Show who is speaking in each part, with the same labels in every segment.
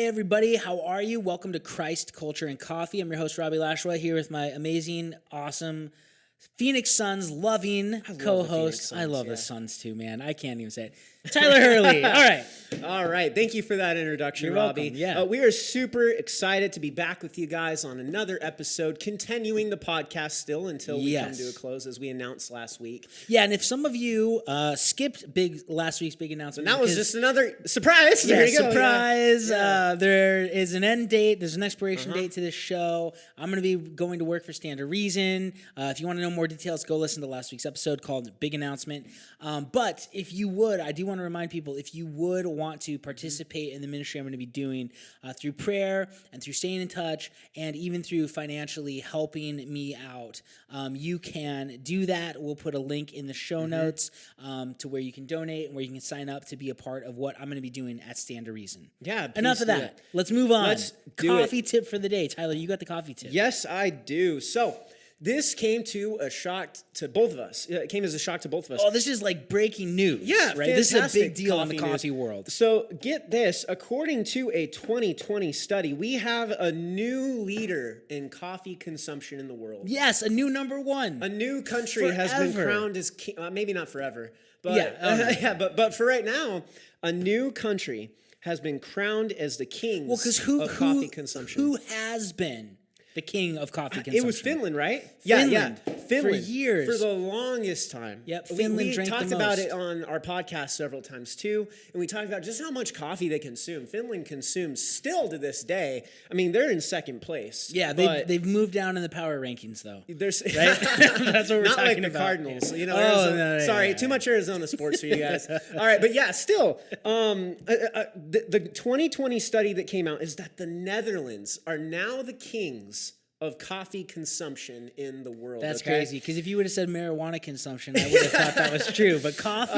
Speaker 1: Hey everybody, how are you? Welcome to Christ, Culture, and Coffee. I'm your host, Robbie Lashwa, here with my amazing, awesome Phoenix Suns loving co-host. I love the Suns too, man. I can't even say it. Tyler Hurley.
Speaker 2: All right. Thank you for that introduction,
Speaker 1: You're
Speaker 2: Robbie.
Speaker 1: welcome. Yeah.
Speaker 2: We are super excited to be back with you guys on another episode, continuing the podcast still until we come to a close, as we announced last week.
Speaker 1: Yeah, and if some of you skipped last week's big announcement,
Speaker 2: and that was just another surprise.
Speaker 1: Yeah,
Speaker 2: there you go.
Speaker 1: Surprise. Yeah. There is an end date. There's an expiration date to this show. I'm going to be going to work for Stand to Reason. If you want to know more details, go listen to last week's episode called Big Announcement. But if you would, I do want to remind people, if you would want to participate in the ministry I'm going to be doing through prayer and through staying in touch and even through financially helping me out, you can do that. We'll put a link in the show notes to where you can donate and where you can sign up to be a part of what I'm going to be doing at Stand to Reason.
Speaker 2: Yeah.
Speaker 1: Enough of that. Let's move on.
Speaker 2: Let's do
Speaker 1: coffee tip for the day. Tyler, you got the coffee tip.
Speaker 2: Yes, I do. So this came to a shock to both of us. It came as a shock to both of us.
Speaker 1: Oh, this is like breaking news.
Speaker 2: Yeah,
Speaker 1: right. This is a big deal in the coffee world.
Speaker 2: So get this. According to a 2020 study, we have a new leader in coffee consumption in the world.
Speaker 1: Yes, a new number one.
Speaker 2: A new country has been crowned as king. Maybe not forever, but but for right now, a new country has been crowned as the kings of coffee consumption.
Speaker 1: Who has been the king of coffee consumption?
Speaker 2: It was Finland, right?
Speaker 1: Finland.
Speaker 2: Finland.
Speaker 1: For years.
Speaker 2: For the longest time.
Speaker 1: Yep, Finland drank the most.
Speaker 2: We talked about it on our podcast several times too, and we talked about just how much coffee they consume. Finland consumes still to this day. I mean, they're in second place.
Speaker 1: Yeah, they've moved down in the power rankings though.
Speaker 2: There's
Speaker 1: right? That's what we're
Speaker 2: not
Speaker 1: talking
Speaker 2: like the
Speaker 1: about.
Speaker 2: Cardinals. You know, sorry, too much Arizona sports for you guys. All right, but yeah, still, the 2020 study that came out is that the Netherlands are now the kings of coffee consumption in the world.
Speaker 1: That's crazy, because if you would have said marijuana consumption, I would have thought that was true. But coffee?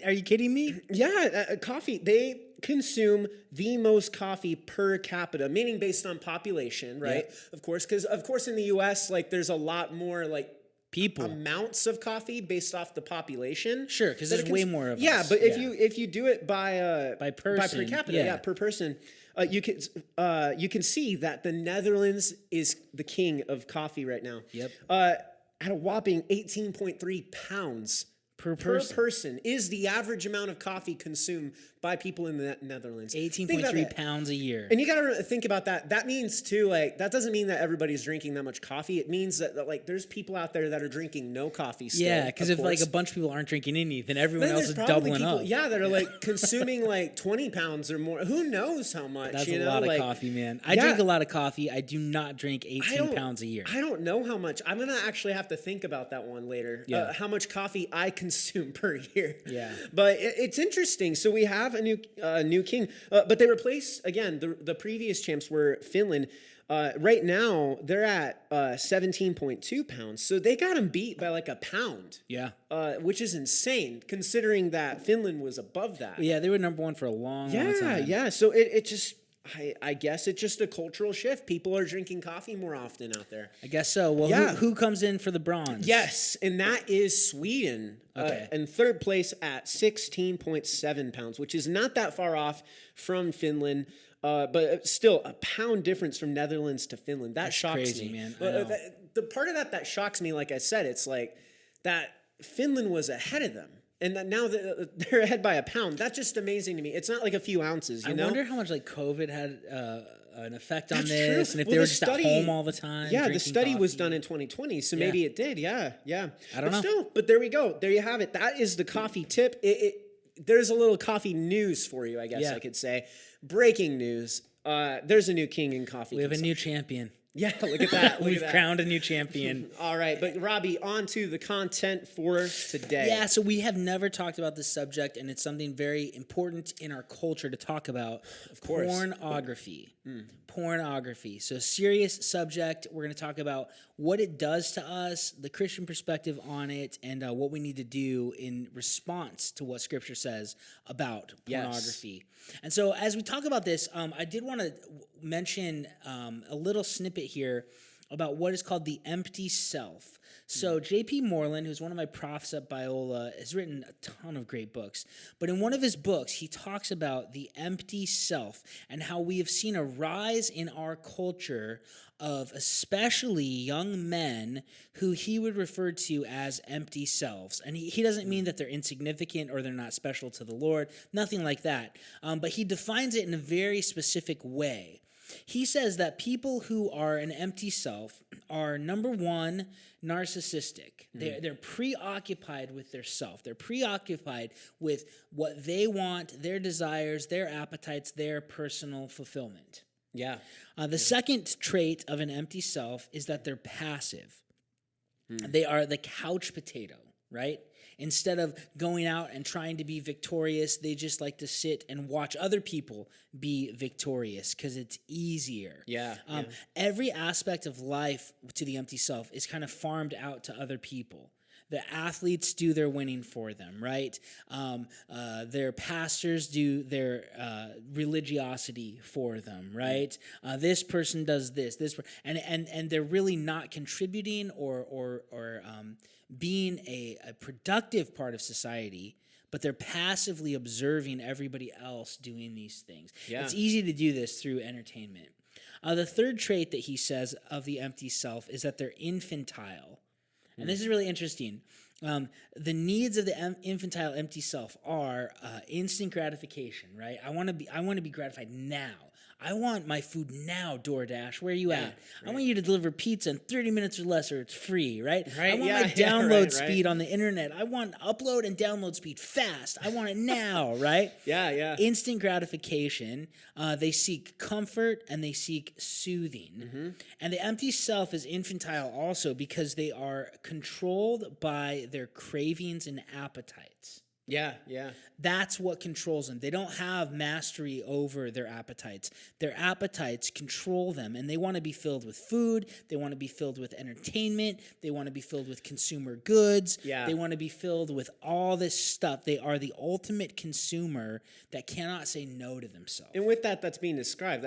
Speaker 1: Are you kidding me?
Speaker 2: Yeah, coffee. They consume the most coffee per capita, meaning based on population, right? Yep. Of course, because of course in the U.S., like there's a lot more like people amounts of coffee based off the population.
Speaker 1: Sure, because there's way more of us.
Speaker 2: Yeah, but if you do it by
Speaker 1: person,
Speaker 2: by per capita, per person. You can see that the Netherlands is the king of coffee right now.
Speaker 1: Yep.
Speaker 2: At a whopping 18.3 pounds per person is the average amount of coffee consumed by people in the Netherlands.
Speaker 1: 18.3 pounds a year.
Speaker 2: And you got to think about that. That means too, like, that doesn't mean that everybody's drinking that much coffee. It means that like there's people out there that are drinking no coffee still.
Speaker 1: Yeah, because if like a bunch of people aren't drinking any, then everyone else is doubling up.
Speaker 2: Yeah, that are like consuming like 20 pounds or more. Who knows how much?
Speaker 1: That's a lot of coffee, man. I drink a lot of coffee. I do not drink 18 pounds a year.
Speaker 2: I don't know how much. I'm gonna actually have to think about that one later.
Speaker 1: Yeah.
Speaker 2: How much coffee I consume per year.
Speaker 1: Yeah.
Speaker 2: But it's interesting. So we have a new king, but they replace again the previous champs were Finland. Right now they're at 17.2 pounds, so they got them beat by like a pound.
Speaker 1: Yeah,
Speaker 2: which is insane considering that Finland was above that.
Speaker 1: Yeah, they were number one for a long time.
Speaker 2: Yeah. So it just. I guess it's just a cultural shift. People are drinking coffee more often out there.
Speaker 1: I guess so. Well, who comes in for the bronze?
Speaker 2: Yes, and that is Sweden.
Speaker 1: Okay.
Speaker 2: In third place at 16.7 pounds, which is not that far off from Finland, but still a pound difference from Netherlands to Finland. That's shocks
Speaker 1: crazy,
Speaker 2: me.
Speaker 1: Man.
Speaker 2: The part of that shocks me, like I said, it's like that Finland was ahead of them. And now they're ahead by a pound. That's just amazing to me. It's not like a few ounces, you know?
Speaker 1: I wonder how much like COVID had an effect on this, and if they were just at home all the time.
Speaker 2: Yeah, the study was done in 2020, so maybe it did. Yeah.
Speaker 1: I don't know.
Speaker 2: But there we go. There you have it. That is the coffee tip. There's a little coffee news for you, I guess I could say. Breaking news. There's a new king in coffee.
Speaker 1: We have a new champion.
Speaker 2: Yeah, look at that.
Speaker 1: We've crowned a new champion.
Speaker 2: All right, but Robbie, on to the content for today.
Speaker 1: Yeah, so we have never talked about this subject, and it's something very important in our culture to talk about.
Speaker 2: Of course.
Speaker 1: Pornography. Pornography. So serious subject. We're going to talk about what it does to us, the Christian perspective on it, and what we need to do in response to what Scripture says about pornography. And so as we talk about this, I did want to mention a little snippet here about what is called the empty self. So J.P. Moreland, who's one of my profs at Biola, has written a ton of great books. But in one of his books, he talks about the empty self and how we have seen a rise in our culture of especially young men who he would refer to as empty selves. And he doesn't mean that they're insignificant or they're not special to the Lord, nothing like that. But he defines it in a very specific way. He says that people who are an empty self are, number one, narcissistic. They're preoccupied with their self. They're preoccupied with what they want, their desires, their appetites, their personal fulfillment.
Speaker 2: Yeah.
Speaker 1: The second trait of an empty self is that they're passive. They are the couch potato, right? Instead of going out and trying to be victorious, they just like to sit and watch other people be victorious because it's easier.
Speaker 2: Yeah,
Speaker 1: Every aspect of life to the empty self is kind of farmed out to other people. The athletes do their winning for them, right? Their pastors do their religiosity for them, right? This person does this, and they're really not contributing or being a productive part of society, but they're passively observing everybody else doing these things.
Speaker 2: Yeah.
Speaker 1: It's easy to do this through entertainment. The third trait that he says of the empty self is that they're infantile. And this is really interesting. The needs of the infantile empty self are instant gratification, right? I want to be gratified now. I want my food now, DoorDash. Where are you at? Right. I want you to deliver pizza in 30 minutes or less, or it's free, right? I want my download speed on the internet. I want upload and download speed fast. I want it now, right?
Speaker 2: Yeah.
Speaker 1: Instant gratification. They seek comfort and they seek soothing. And the empty self is infantile also because they are controlled by their cravings and appetites.
Speaker 2: Yeah.
Speaker 1: That's what controls them. They don't have mastery over their appetites. Their appetites control them, and they want to be filled with food. They want to be filled with entertainment. They want to be filled with consumer goods.
Speaker 2: Yeah.
Speaker 1: They want to be filled with all this stuff. They are the ultimate consumer that cannot say no to themselves.
Speaker 2: And with that's being described.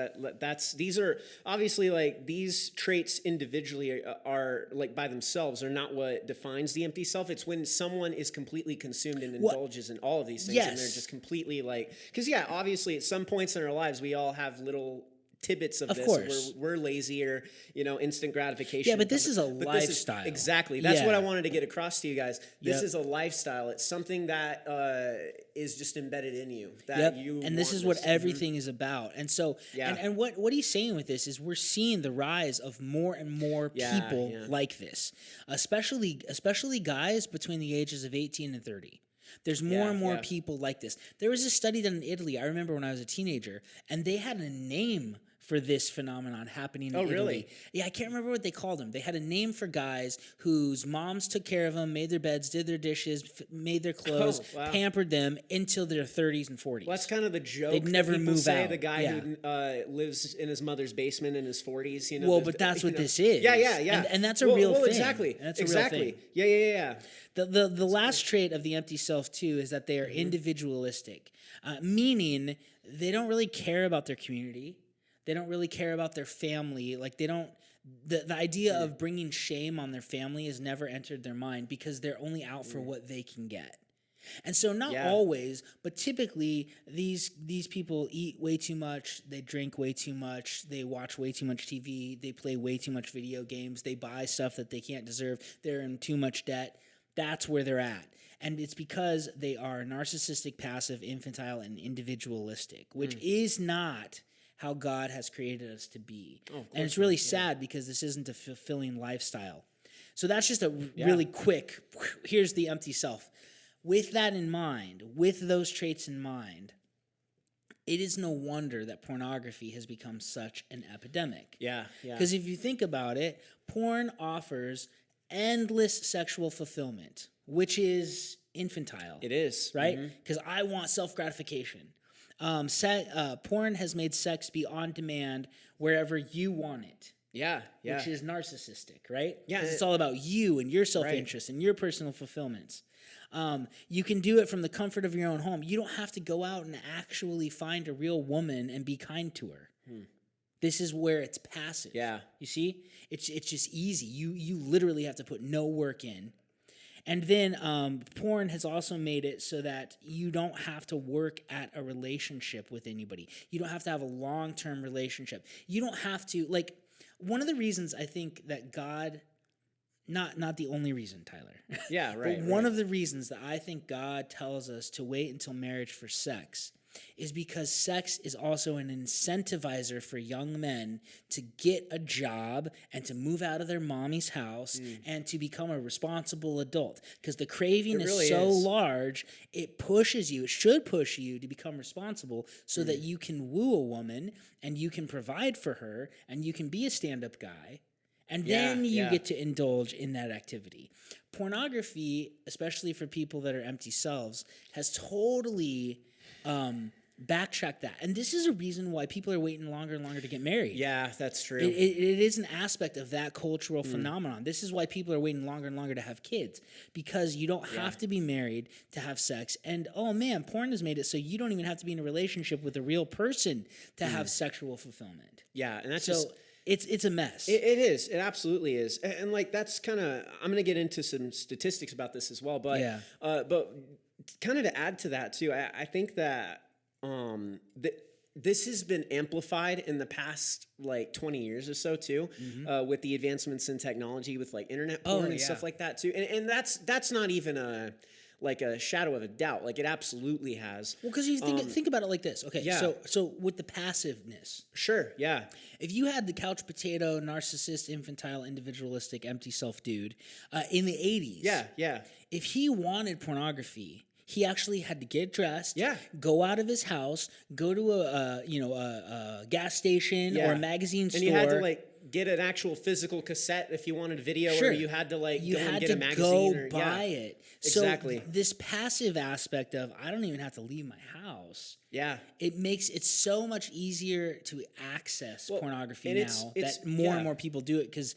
Speaker 2: These are obviously like these traits individually are like by themselves are not what defines the empty self. It's when someone is completely consumed and indulges in all of these things, and they're just completely like, because obviously at some points in our lives we all have little tidbits of this.
Speaker 1: Course.
Speaker 2: We're lazier, instant gratification.
Speaker 1: Yeah, but this is a lifestyle.
Speaker 2: Exactly. That's what I wanted to get across to you guys. This is a lifestyle. It's something that is just embedded in you. That you
Speaker 1: and this is what everything is about. And so, and what he's saying with this is we're seeing the rise of more and more people like this, especially guys between the ages of 18 and 30. There's more and more people like this. There was a study done in Italy, I remember when I was a teenager, and they had a name for this phenomenon happening in Italy.
Speaker 2: Really?
Speaker 1: Yeah, I can't remember what they called them. They had a name for guys whose moms took care of them, made their beds, did their dishes, made their clothes, pampered them until their 30s and 40s.
Speaker 2: Well, that's kind of the joke.
Speaker 1: They'd never move out.
Speaker 2: The guy who lives in his mother's basement in his 40s.
Speaker 1: Well, but that's what this is.
Speaker 2: Yeah.
Speaker 1: And that's a real thing.
Speaker 2: Exactly.
Speaker 1: That's a real thing.
Speaker 2: Yeah.
Speaker 1: The last trait of the empty self, too, is that they are individualistic, meaning they don't really care about their community. They don't really care about their family. Like they don't. The idea of bringing shame on their family has never entered their mind because they're only out for what they can get. And so not always, but typically these people eat way too much, they drink way too much, they watch way too much TV, they play way too much video games, they buy stuff that they can't deserve, they're in too much debt. That's where they're at. And it's because they are narcissistic, passive, infantile, and individualistic, which is not how God has created us to be. And it's really sad because this isn't a fulfilling lifestyle. So that's just a really quick, here's the empty self. With that in mind, with those traits in mind, it is no wonder that pornography has become such an epidemic.
Speaker 2: Yeah.
Speaker 1: Because if you think about it, porn offers endless sexual fulfillment, which is infantile.
Speaker 2: It is.
Speaker 1: Right? Because I want self-gratification. Porn has made sex be on demand wherever you want it.
Speaker 2: Yeah.
Speaker 1: Which is narcissistic, right?
Speaker 2: Yeah.
Speaker 1: It's all about you and your self-interest and your personal fulfillments. You can do it from the comfort of your own home. You don't have to go out and actually find a real woman and be kind to her. This is where it's passive.
Speaker 2: Yeah.
Speaker 1: You see? It's just easy. You literally have to put no work in. And then porn has also made it so that you don't have to work at a relationship with anybody. You don't have to have a long-term relationship. You don't have to, like, one of the reasons I think that God, not the only reason, Tyler.
Speaker 2: Yeah, right.
Speaker 1: But one of the reasons that I think God tells us to wait until marriage for sex is because sex is also an incentivizer for young men to get a job and to move out of their mommy's house and to become a responsible adult. Because the craving is so large, it should push you to become responsible so that you can woo a woman and you can provide for her and you can be a stand-up guy. And then you get to indulge in that activity. Pornography, especially for people that are empty selves, has totally backtracked that. And this is a reason why people are waiting longer and longer to get married.
Speaker 2: Yeah, that's true.
Speaker 1: It is an aspect of that cultural phenomenon. This is why people are waiting longer and longer to have kids, because you don't have to be married to have sex. And, oh, man, porn has made it so you don't even have to be in a relationship with a real person to have sexual fulfillment.
Speaker 2: Yeah, and that's
Speaker 1: so
Speaker 2: just...
Speaker 1: It's a mess.
Speaker 2: It is. It absolutely is. And like, that's kind of, I'm going to get into some statistics about this as well. But, but kind of to add to that too, I think that this has been amplified in the past like 20 years or so too, with the advancements in technology, with like internet porn and stuff like that too. And that's not even a shadow of a doubt. Like, it absolutely has.
Speaker 1: Well, because you think about it like this. Okay, so with the passiveness.
Speaker 2: Sure, yeah.
Speaker 1: If you had the couch potato, narcissist, infantile, individualistic, empty self dude in the 80s.
Speaker 2: Yeah.
Speaker 1: If he wanted pornography, he actually had to get dressed,
Speaker 2: Yeah.
Speaker 1: go out of his house, go to a gas station or a magazine store.
Speaker 2: And you had to like get an actual physical cassette if you wanted a video, or you had to like go and get a magazine or
Speaker 1: buy it.
Speaker 2: Exactly.
Speaker 1: So this passive aspect of I don't even have to leave my house.
Speaker 2: Yeah.
Speaker 1: It makes it so much easier to access pornography now that more and more people do it because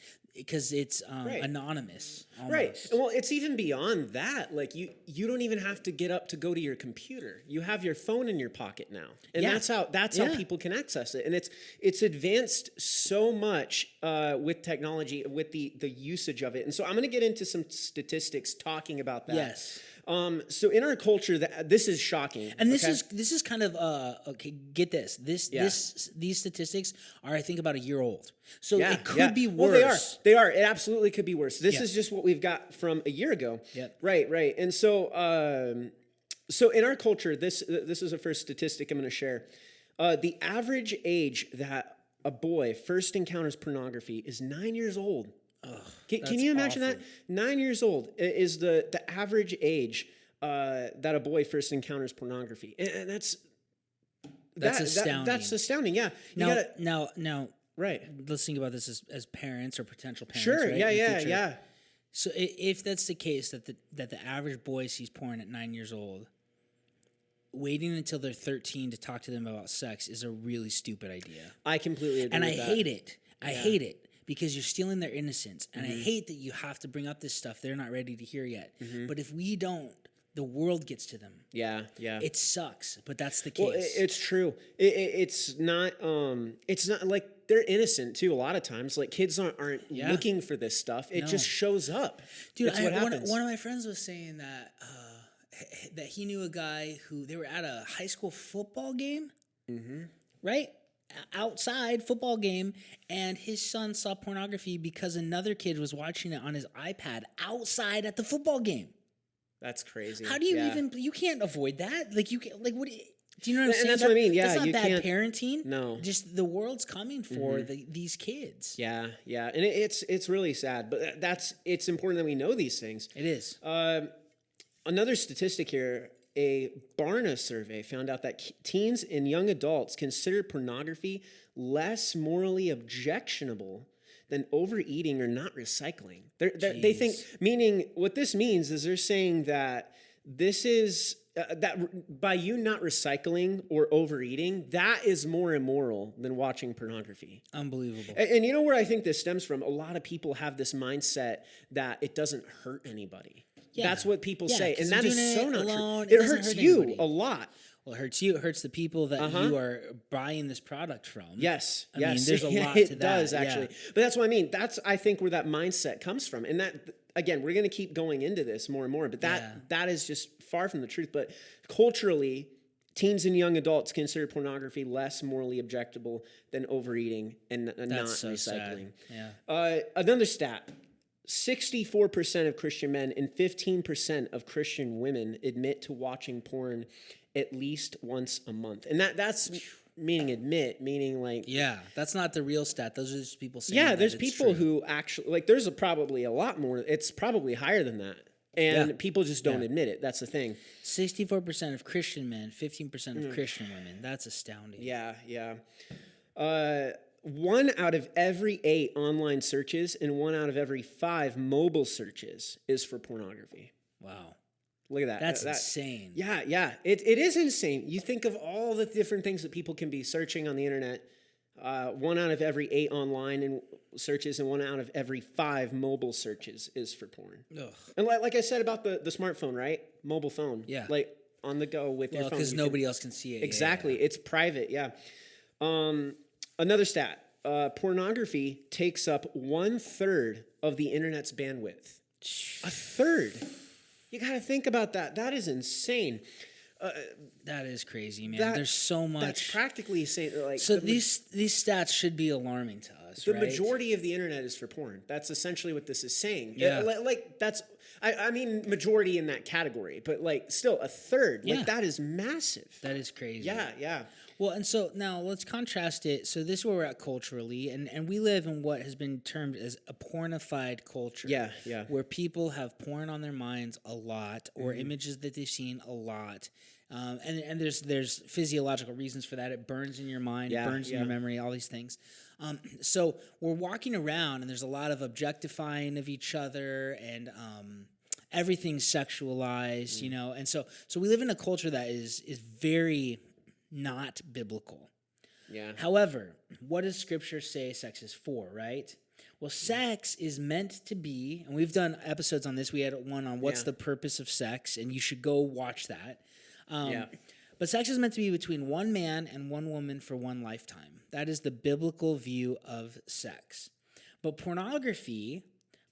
Speaker 1: it's anonymous. Almost.
Speaker 2: Right. Well, it's even beyond that. Like you don't even have to get up to go to your computer. You have your phone in your pocket now, and that's how people can access it. And it's advanced so much with technology, with the usage of it. And so I'm going to get into some statistics talking about that.
Speaker 1: Yes.
Speaker 2: So in our culture, this is shocking.
Speaker 1: And this is kind of okay. Get this. These statistics are, I think, about a year old. So it could be worse.
Speaker 2: Well, they are. It absolutely could be worse. This is just what we've got from a year ago.
Speaker 1: Yep.
Speaker 2: Right. And so, so in our culture, this is the first statistic I'm going to share. The average age that a boy first encounters pornography is 9 years old.
Speaker 1: Ugh,
Speaker 2: can you imagine that? 9 years old is the average age that a boy first encounters pornography, and that's
Speaker 1: astounding.
Speaker 2: That's astounding. Yeah.
Speaker 1: Now,
Speaker 2: right.
Speaker 1: Let's think about this as parents or potential parents.
Speaker 2: Sure.
Speaker 1: Right?
Speaker 2: Yeah.
Speaker 1: So if that's the case, that the average boy sees porn at 9 years old, waiting until they're 13 to talk to them about sex is a really stupid idea.
Speaker 2: I completely agree.
Speaker 1: And
Speaker 2: with
Speaker 1: I hate it. I hate it. Because you're stealing their innocence. And I hate that you have to bring up this stuff they're not ready to hear yet. But if we don't, the world gets to them.
Speaker 2: Yeah.
Speaker 1: It sucks, but that's the case.
Speaker 2: Well, it's true. It's not like they're innocent too. A lot of times, like kids aren't looking for this stuff. It just shows up.
Speaker 1: Dude,
Speaker 2: that's what happens.
Speaker 1: One of my friends was saying that that he knew a guy who they were at a high school football game, right? Outside football game, and his son saw pornography because another kid was watching it on his iPad outside at the football game.
Speaker 2: That's crazy.
Speaker 1: How do you even? You can't avoid that. Like you can. Like what? Do you know what I'm saying?
Speaker 2: And that's what I mean. Yeah,
Speaker 1: that's not
Speaker 2: you
Speaker 1: bad
Speaker 2: can't,
Speaker 1: parenting.
Speaker 2: No,
Speaker 1: just the world's coming for these kids.
Speaker 2: Yeah, and it's really sad. But it's important that we know these things.
Speaker 1: It is.
Speaker 2: Another statistic here. A Barna survey found out that teens and young adults consider pornography less morally objectionable than overeating or not recycling. They think, meaning what this means is they're saying that this is, that by you not recycling or overeating, that is more immoral than watching pornography.
Speaker 1: Unbelievable.
Speaker 2: And you know where I think this stems from? A lot of people have this mindset that it doesn't hurt anybody. Yeah. That's what people say. And that is so not true. It hurts you a lot.
Speaker 1: Well, it hurts you. It hurts the people that you are buying this product from.
Speaker 2: Yes.
Speaker 1: I mean, there's a lot to that.
Speaker 2: It does, actually. Yeah. But that's what I mean. That's, I think, where that mindset comes from. And that, again, we're going to keep going into this more and more. But that is just far from the truth. But culturally, teens and young adults consider pornography less morally objectable than overeating and not recycling.
Speaker 1: Sad.
Speaker 2: Yeah. Another stat. 64% of Christian men and 15% of Christian women admit to watching porn at least once a month. And that's meaning like...
Speaker 1: Yeah, that's not the real stat. Those are just people saying
Speaker 2: Yeah, there's people who actually... Like, there's probably a lot more. It's probably higher than that. And people just don't admit it. That's the thing.
Speaker 1: 64% of Christian men, 15% of Christian women. That's astounding.
Speaker 2: Yeah. 1 out of every 8 online searches and 1 out of every 5 mobile searches is for pornography.
Speaker 1: Wow.
Speaker 2: Look at that.
Speaker 1: That's insane.
Speaker 2: Yeah. It is insane. You think of all the different things that people can be searching on the internet. 1 out of every 8 online and searches and 1 out of every 5 mobile searches is for porn. Ugh. And like I said about the smartphone, right? Mobile phone.
Speaker 1: Yeah.
Speaker 2: Like on the go with your phone.
Speaker 1: Because nobody else can see it.
Speaker 2: Exactly. Yeah. It's private. Yeah. Another stat. Pornography takes up 1/3 of the internet's bandwidth. 1/3. You got to think about that. That is insane.
Speaker 1: That is crazy, man. There's so much.
Speaker 2: That's practically like.
Speaker 1: So these stats should be alarming to us.
Speaker 2: The majority of the internet is for porn. That's essentially what this is saying.
Speaker 1: Yeah.
Speaker 2: Like that's. I mean, majority in that category, but like still 1/3. Like that is massive.
Speaker 1: That is crazy.
Speaker 2: Yeah.
Speaker 1: Well, and so now let's contrast it. So this is where we're at culturally, and we live in what has been termed as a pornified culture.
Speaker 2: Yeah.
Speaker 1: Where people have porn on their minds a lot, or images that they've seen a lot. And there's physiological reasons for that. It burns in your mind, it burns in your memory, all these things. So we're walking around, and there's a lot of objectifying of each other, and everything's sexualized, you know. And so we live in a culture that is very not biblical.
Speaker 2: Yeah.
Speaker 1: However, what does Scripture say sex is for, right? Well, sex is meant to be, and we've done episodes on this. We had one on what's the purpose of sex, and you should go watch that. But sex is meant to be between one man and one woman for one lifetime. That is the biblical view of sex. But pornography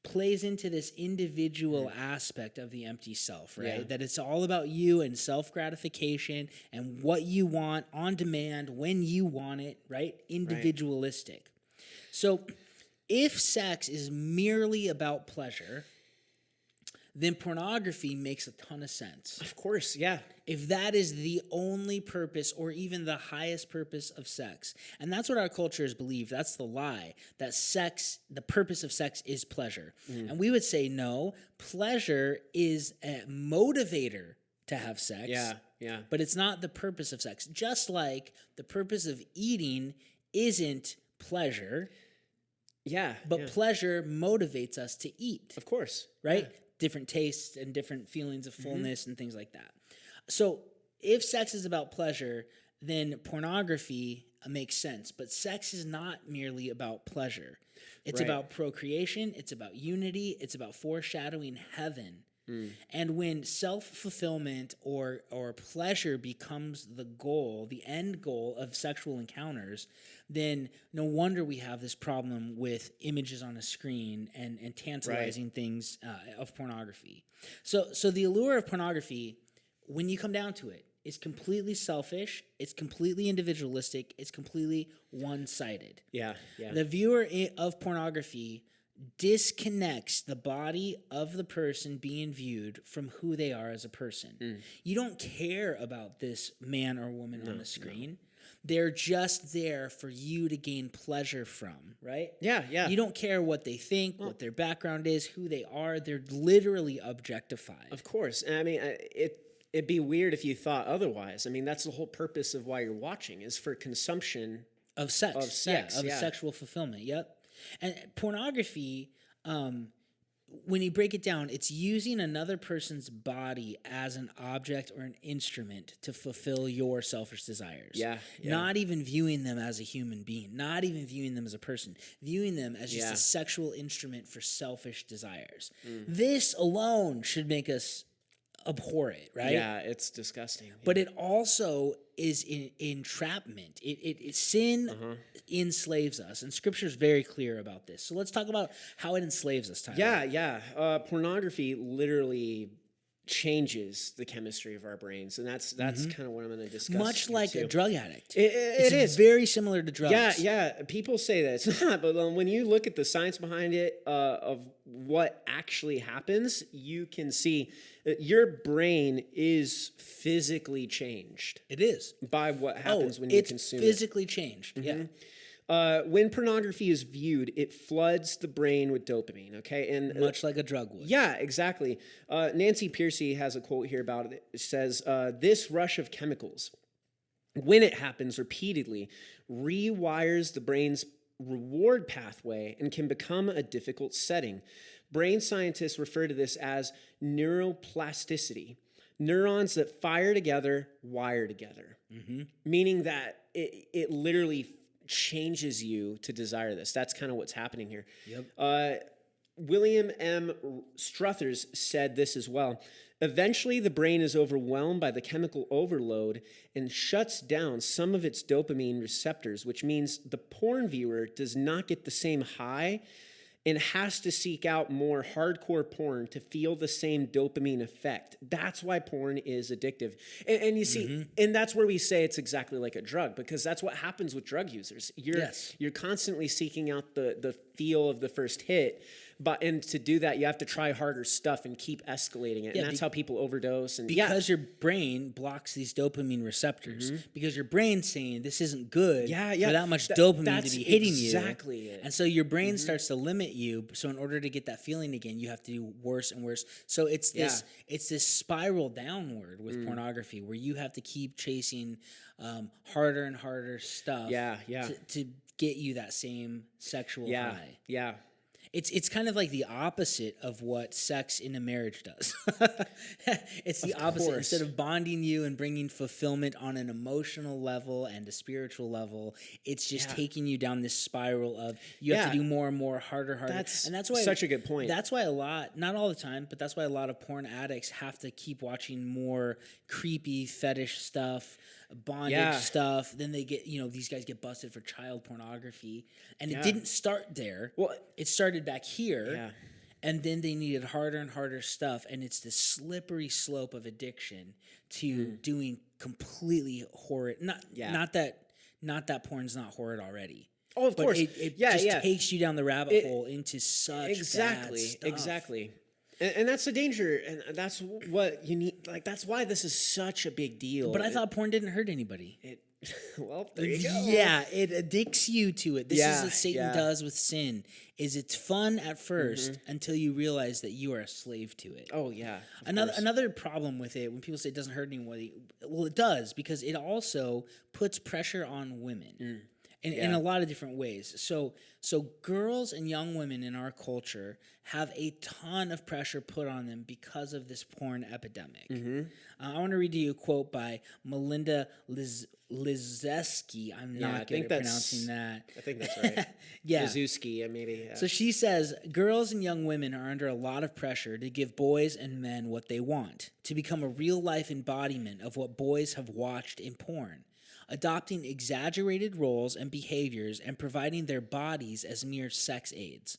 Speaker 1: plays into this individual aspect of the empty self, right? That it's all about you and self-gratification and what you want on demand when you want it, right? Individualistic. So if sex is merely about pleasure, then pornography makes a ton of sense.
Speaker 2: Of course, yeah.
Speaker 1: If that is the only purpose or even the highest purpose of sex. And that's what our culture has believed. That's the lie, that sex, the purpose of sex is pleasure. And we would say, no, pleasure is a motivator to have sex.
Speaker 2: Yeah.
Speaker 1: But it's not the purpose of sex. Just like the purpose of eating isn't pleasure. But pleasure motivates us to eat.
Speaker 2: Of course.
Speaker 1: Right? Yeah. Different tastes and different feelings of fullness and things like that. So if sex is about pleasure, then pornography makes sense. But sex is not merely about pleasure. It's about procreation. It's about unity. It's about foreshadowing heaven. And when self-fulfillment or pleasure becomes the goal, the end goal of sexual encounters, then no wonder we have this problem with images on a screen and tantalizing things of pornography. So the allure of pornography, when you come down to it, is completely selfish, it's completely individualistic, it's completely one-sided.
Speaker 2: Yeah.
Speaker 1: The viewer of pornography disconnects the body of the person being viewed from who they are as a person. You don't care about this man or woman on the screen. No. They're just there for you to gain pleasure from, right?
Speaker 2: Yeah.
Speaker 1: You don't care what they think, what their background is, who they are. They're literally objectified.
Speaker 2: Of course. And I mean, it'd be weird if you thought otherwise. I mean, that's the whole purpose of why you're watching, is for consumption
Speaker 1: of sex. Sexual fulfillment. Yep. And pornography, when you break it down, it's using another person's body as an object or an instrument to fulfill your selfish desires.
Speaker 2: Yeah.
Speaker 1: Not even viewing them as a human being, not even viewing them as a person, viewing them as just a sexual instrument for selfish desires. This alone should make us abhor it, right?
Speaker 2: Yeah, it's disgusting.
Speaker 1: But it also is entrapment. Sin enslaves us, and Scripture is very clear about this. So let's talk about how it enslaves us, Tyler.
Speaker 2: Yeah. Pornography literally changes the chemistry of our brains, and that's kind of what I'm going to discuss.
Speaker 1: Much like a drug addict.
Speaker 2: It is
Speaker 1: very similar to drugs.
Speaker 2: Yeah. People say that it's not, but when you look at the science behind it, of what actually happens, you can see that your brain is physically changed.
Speaker 1: It is
Speaker 2: by what happens when you consume it.
Speaker 1: It's physically changed. Yeah.
Speaker 2: When pornography is viewed, it floods the brain with dopamine, okay? And
Speaker 1: much like a drug would.
Speaker 2: Yeah, exactly. Nancy Pearcey has a quote here about it. It says, this rush of chemicals, when it happens repeatedly, rewires the brain's reward pathway and can become a difficult setting. Brain scientists refer to this as neuroplasticity. Neurons that fire together, wire together. Meaning that it literally changes you to desire this. That's kind of what's happening here.
Speaker 1: Yep.
Speaker 2: William M. Struthers said this as well. Eventually, the brain is overwhelmed by the chemical overload and shuts down some of its dopamine receptors, which means the porn viewer does not get the same high and has to seek out more hardcore porn to feel the same dopamine effect. That's why porn is addictive. And you see, and that's where we say it's exactly like a drug, because that's what happens with drug users. You're constantly seeking out the feel of the first hit, and to do that, you have to try harder stuff and keep escalating it. And that's how people overdose. And
Speaker 1: because your brain blocks these dopamine receptors, because your brain's saying this isn't good for that much dopamine to be hitting you.
Speaker 2: Exactly it.
Speaker 1: And so your brain starts to limit you. So in order to get that feeling again, you have to do worse and worse. So it's this spiral downward with pornography, where you have to keep chasing harder and harder stuff to get you that same sexual high.
Speaker 2: Yeah.
Speaker 1: It's kind of like the opposite of what sex in a marriage does. It's the opposite. Instead of bonding you and bringing fulfillment on an emotional level and a spiritual level, it's just taking you down this spiral of you have to do more and more, harder.
Speaker 2: And that's
Speaker 1: why
Speaker 2: such a good point.
Speaker 1: That's why not all the time, but that's why a lot of porn addicts have to keep watching more creepy fetish stuff, bondage stuff. Then they get, these guys get busted for child pornography. And it didn't start there. Well, it started back here. Yeah. And then they needed harder and harder stuff. And it's this slippery slope of addiction to doing completely horrid. Not that porn's not horrid already.
Speaker 2: Oh, of course.
Speaker 1: It just takes you down the rabbit hole into such bad stuff.
Speaker 2: Exactly. And that's the danger, and that's what you need. Like, that's why this is such a big deal.
Speaker 1: But I thought porn didn't hurt anybody.
Speaker 2: Well, there you go.
Speaker 1: Yeah, it addicts you to it. This is what Satan does with sin. Is it's fun at first until you realize that you are a slave to it.
Speaker 2: Oh yeah.
Speaker 1: Another problem with it, when people say it doesn't hurt anybody, well, it does, because it also puts pressure on women. In a lot of different ways. So girls and young women in our culture have a ton of pressure put on them because of this porn epidemic. I want to read you a quote by Melinda Lizeski. I'm not good at pronouncing that.
Speaker 2: I think that's right. Lizuski, maybe. Yeah.
Speaker 1: So she says, girls and young women are under a lot of pressure to give boys and men what they want, to become a real-life embodiment of what boys have watched in porn, adopting exaggerated roles and behaviors and providing their bodies as mere sex aids.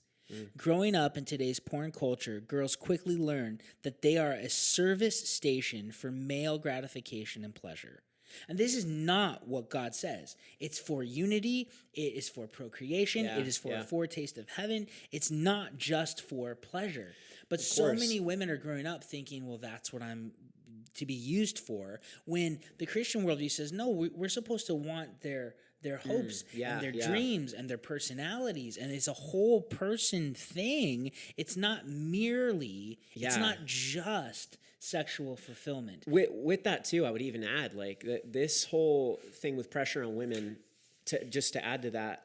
Speaker 1: Growing up in today's porn culture, girls quickly learn that they are a service station for male gratification and pleasure. And this is not what God says. It's for unity. It is for procreation. It is for a foretaste of heaven. It's not just for pleasure. But so many women are growing up thinking, well, that's what I'm to be used for, when the Christian worldview says, no, we're supposed to want their hopes and their dreams and their personalities, and it's a whole person thing. It's not merely, it's not just sexual fulfillment.
Speaker 2: With that too, I would even add, like, this whole thing with pressure on women, to add to that,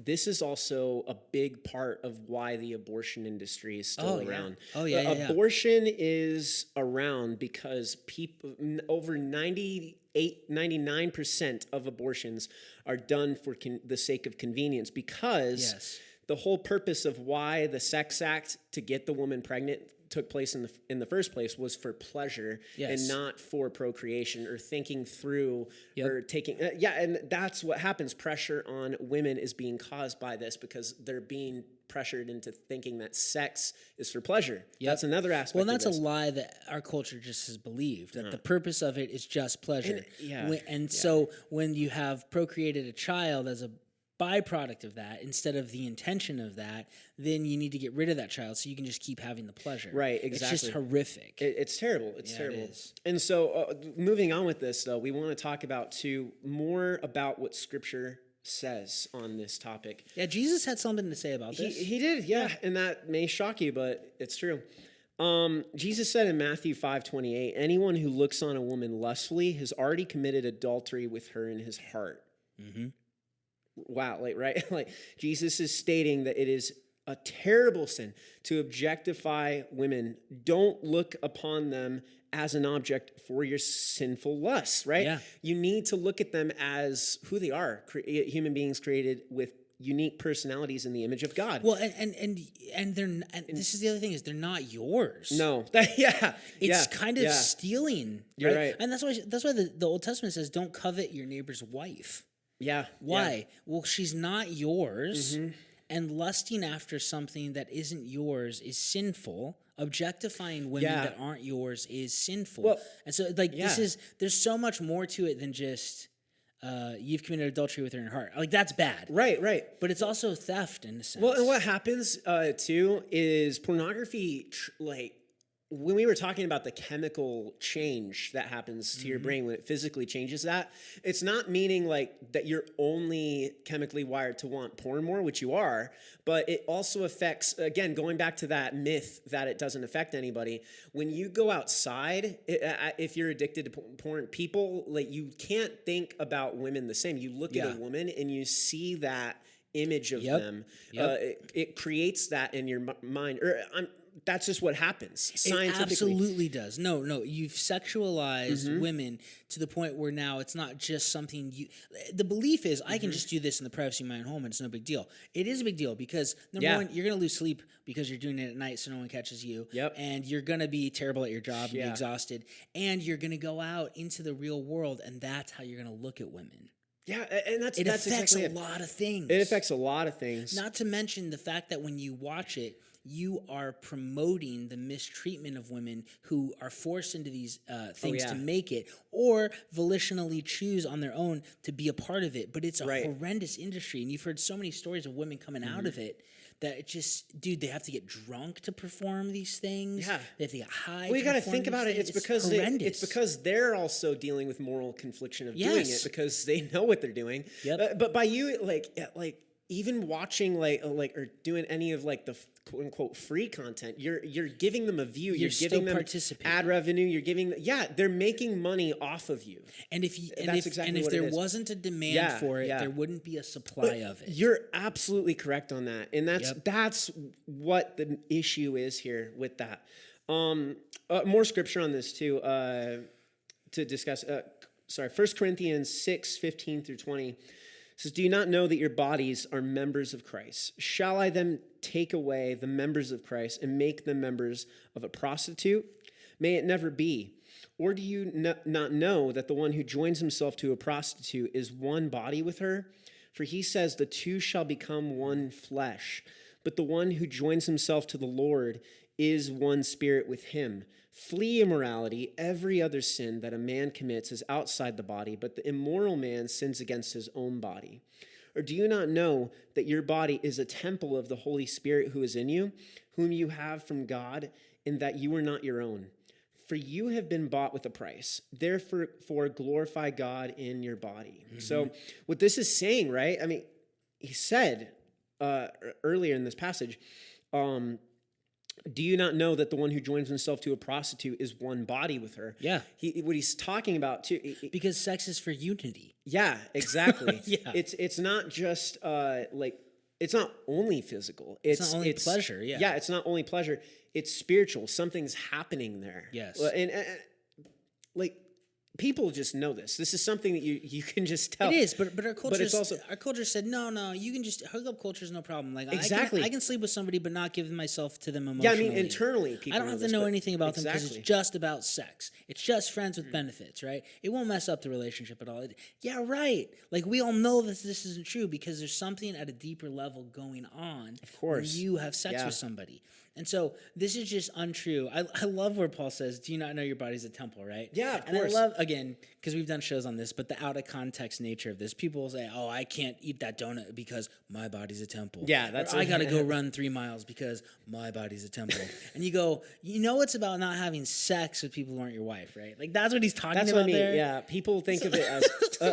Speaker 2: this is also a big part of why the abortion industry is still around. Abortion is around because people, over 99% of abortions are done for the sake of convenience, because the whole purpose of why the sex act to get the woman pregnant took place in the first place was for pleasure and not for procreation or thinking through or taking and that's what happens. Pressure on women is being caused by this because they're being pressured into thinking that sex is for pleasure. That's another aspect.
Speaker 1: Well, and that's a lie that our culture just has believed, that the purpose of it is just pleasure. So when you have procreated a child as a byproduct of that instead of the intention of that, then you need to get rid of that child so you can just keep having the pleasure.
Speaker 2: Right, exactly.
Speaker 1: It's just horrific.
Speaker 2: It's terrible. It's terrible.
Speaker 1: It is.
Speaker 2: And so moving on with this, though, we want to talk about more about what Scripture says on this topic.
Speaker 1: Yeah, Jesus had something to say about this.
Speaker 2: He did, and that may shock you, but it's true. Jesus said in Matthew 5:28, anyone who looks on a woman lustfully has already committed adultery with her in his heart. Mm-hmm. Wow, right? Like Jesus is stating that it is a terrible sin to objectify women. Don't look upon them as an object for your sinful lusts, right? Yeah. You need to look at them as who they are, human beings created with unique personalities in the image of God.
Speaker 1: Well, and this is the other thing, is they're not yours.
Speaker 2: No.
Speaker 1: It's kind of stealing.
Speaker 2: You're right.
Speaker 1: And that's why the Old Testament says, don't covet your neighbor's wife.
Speaker 2: Yeah.
Speaker 1: Why? Yeah. Well, she's not yours, and lusting after something that isn't yours is sinful. Objectifying women that aren't yours is sinful. Well, and so, there's so much more to it than just you've committed adultery with her in your heart. Like, that's bad.
Speaker 2: Right.
Speaker 1: But it's also theft in a sense.
Speaker 2: Well, and what happens too is pornography, when we were talking about the chemical change that happens to your brain when it physically changes that, it's not meaning like that you're only chemically wired to want porn more, which you are, but it also affects, again, going back to that myth that it doesn't affect anybody. When you go outside, if you're addicted to porn, people, like, you can't think about women the same. You look at a woman and you see that image of them. It creates that in your mind. That's just what happens scientifically.
Speaker 1: It absolutely does. No, you've sexualized women to the point where now it's not just something the belief is, I can just do this in the privacy of my own home and it's no big deal. It is a big deal because, number one, you're going to lose sleep because you're doing it at night so no one catches you. And you're going to be terrible at your job and be exhausted. And you're going to go out into the real world, and that's how you're going to look at women.
Speaker 2: Yeah, and that's
Speaker 1: affects
Speaker 2: exactly
Speaker 1: a lot of things.
Speaker 2: It affects a lot of things.
Speaker 1: Not to mention the fact that when you watch it, you are promoting the mistreatment of women who are forced into these things to make it, or volitionally choose on their own to be a part of it. But it's a horrendous industry, and you've heard so many stories of women coming out of it that it just, dude, they have to get drunk to perform these things. Yeah, they have to get high.
Speaker 2: Well, you got to think about it. It's because they're also dealing with moral confliction of doing it because they know what they're doing. But by you, like even watching or doing any of like the quote unquote free content, you're giving them a view. You're giving them ad revenue. You're giving they're making money off of you.
Speaker 1: And if there wasn't a demand for it, there wouldn't be a supply of it.
Speaker 2: You're absolutely correct on that, and that's what the issue is here with that. More scripture on this too to discuss. 1 Corinthians 6:15-20. Says, do you not know that your bodies are members of Christ? Shall I then take away the members of Christ and make them members of a prostitute? May it never be. Or do you not know that the one who joins himself to a prostitute is one body with her? For he says the two shall become one flesh. But the one who joins himself to the Lord is one spirit with him. Flee immorality. Every other sin that a man commits is outside the body, but the immoral man sins against his own body. Or do you not know that your body is a temple of the Holy Spirit who is in you, whom you have from God, and that you are not your own? For you have been bought with a price. Therefore, glorify God in your body. So what this is saying, right? I mean, he said earlier in this passage, do you not know that the one who joins himself to a prostitute is one body with her? Yeah. What he's talking about too.
Speaker 1: Because sex is for unity.
Speaker 2: Yeah, exactly. It's not just it's not only physical.
Speaker 1: It's not only pleasure. Yeah.
Speaker 2: Yeah, it's not only pleasure. It's spiritual. Something's happening there.
Speaker 1: Yes.
Speaker 2: And like people just know this. This is something that you can just tell.
Speaker 1: It is, but our culture,
Speaker 2: it's also,
Speaker 1: our culture said no. You can just hookup culture is no problem. Like
Speaker 2: exactly,
Speaker 1: I can sleep with somebody, but not give myself to them emotionally.
Speaker 2: Yeah, I mean internally, people.
Speaker 1: I don't have to know anything about them because it's just about sex. It's just friends with benefits, right? It won't mess up the relationship at all. Yeah, right. Like we all know that this isn't true because there's something at a deeper level going on.
Speaker 2: Of course,
Speaker 1: when you have sex with somebody. And so this is just untrue. I love where Paul says, do you not know your body's a temple, right?
Speaker 2: Yeah, of
Speaker 1: and
Speaker 2: course.
Speaker 1: I love, again, because we've done shows on this, but the out of context nature of this. People will say, oh, I can't eat that donut because my body's a temple.
Speaker 2: Yeah, that's
Speaker 1: I got to go run 3 miles because my body's a temple. And you go, it's about not having sex with people who aren't your wife, right? Like that's what he's talking about what I mean. There.
Speaker 2: Yeah, people think of it as,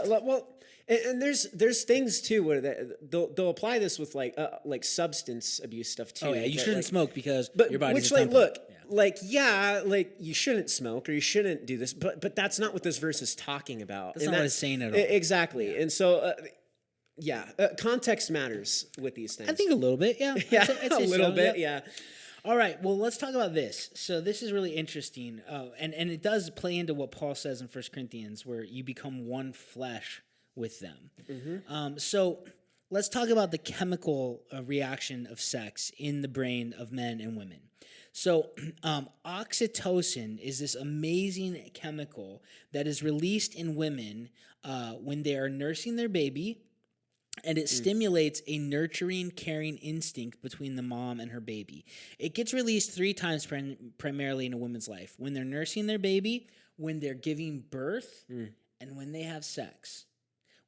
Speaker 2: well, and there's things too where they'll apply this with like substance abuse stuff too.
Speaker 1: Oh yeah, you shouldn't smoke because your body's
Speaker 2: a temple.
Speaker 1: Look,
Speaker 2: like you shouldn't smoke or you shouldn't do this, but that's not what this verse is talking about.
Speaker 1: That's not what it's saying at all.
Speaker 2: Exactly, yeah. And so. Context matters with these things.
Speaker 1: I think a little bit, yeah.
Speaker 2: Yeah, a little bit,
Speaker 1: yeah. All right, well, let's talk about this. So this is really interesting, and it does play into what Paul says in 1 Corinthians, where you become one flesh with them. Mm-hmm. So let's talk about the chemical reaction of sex in the brain of men and women. So oxytocin is this amazing chemical that is released in women when they are nursing their baby, and it stimulates a nurturing, caring instinct between the mom and her baby. It gets released 3 times primarily in a woman's life: when they're nursing their baby, when they're giving birth, and when they have sex.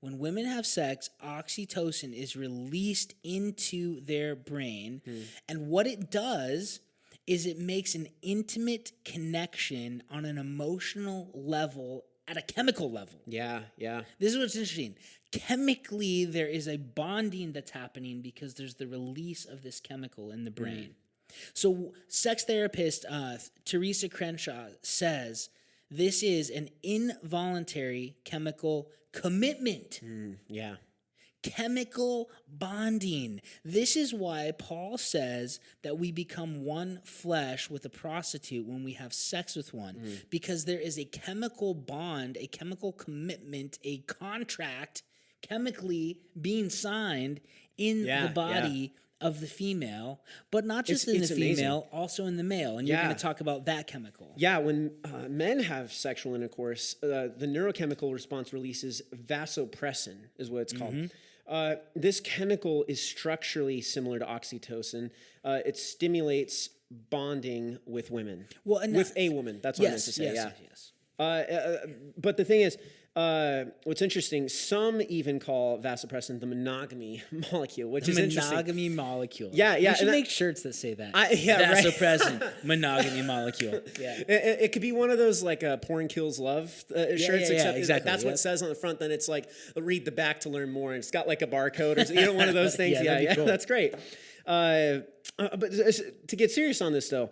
Speaker 1: When women have sex, oxytocin is released into their brain, and what it does is it makes an intimate connection on an emotional level at a chemical level.
Speaker 2: Yeah.
Speaker 1: This is what's interesting. Chemically, there is a bonding that's happening because there's the release of this chemical in the brain. So sex therapist Teresa Crenshaw says this is an involuntary chemical commitment.
Speaker 2: Yeah.
Speaker 1: Chemical bonding. This is why Paul says that we become one flesh with a prostitute when we have sex with one, because there is a chemical bond, a chemical commitment, a contract chemically being signed in the body of the female, but not just in the female, also in the male. And you're going to talk about that chemical.
Speaker 2: Yeah, when men have sexual intercourse, the neurochemical response releases vasopressin, is what it's called. This chemical is structurally similar to oxytocin. It stimulates bonding with women. With a woman. That's what I meant to say.
Speaker 1: Yes.
Speaker 2: But the thing is, what's interesting, some even call vasopressin the monogamy molecule, which is interesting.
Speaker 1: Monogamy molecule.
Speaker 2: Yeah.
Speaker 1: We should make shirts that say that. Vasopressin, monogamy molecule. Yeah.
Speaker 2: It could be one of those like porn kills love shirts.
Speaker 1: Except exactly.
Speaker 2: That's what it says on the front. Then it's like read the back to learn more, and it's got like a barcode or one of those things. Yeah. Cool. That's great. But to get serious on this though.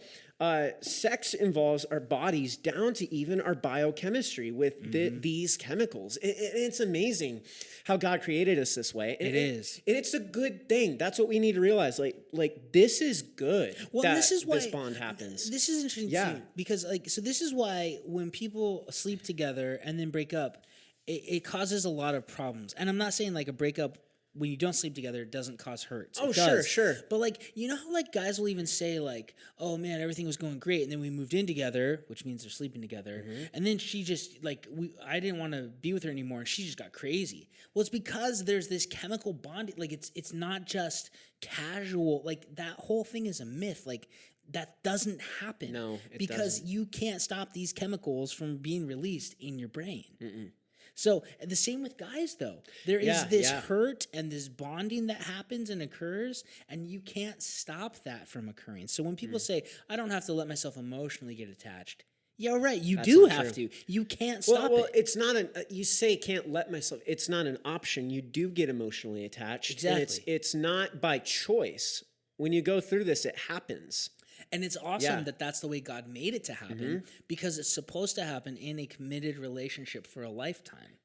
Speaker 2: Sex involves our bodies down to even our biochemistry with these chemicals. It's amazing how God created us this way.
Speaker 1: It is.
Speaker 2: And it's a good thing. That's what we need to realize. Like this is good.
Speaker 1: Well, this is why
Speaker 2: this bond happens.
Speaker 1: This is interesting too. Because so this is why when people sleep together and then break up, it causes a lot of problems. And I'm not saying like a breakup when you don't sleep together, it doesn't cause hurts.
Speaker 2: Oh, sure.
Speaker 1: But like, you know how like guys will even say like, oh man, everything was going great. And then we moved in together, which means they're sleeping together. And then she just like, I didn't want to be with her anymore. And she just got crazy. Well, it's because there's this chemical bonding. Like it's not just casual. Like that whole thing is a myth. Like that doesn't happen.
Speaker 2: No,
Speaker 1: because you can't stop these chemicals from being released in your brain. So the same with guys, though. There is this hurt and this bonding that happens and occurs, and you can't stop that from occurring. So when people say, I don't have to let myself emotionally get attached, yeah, right, you do have to. You can't stop it.
Speaker 2: It's not you say can't let myself, it's not an option. You do get emotionally attached.
Speaker 1: Exactly.
Speaker 2: And it's not by choice. When you go through this, it happens.
Speaker 1: And it's awesome that that's the way God made it to happen because it's supposed to happen in a committed relationship for a lifetime.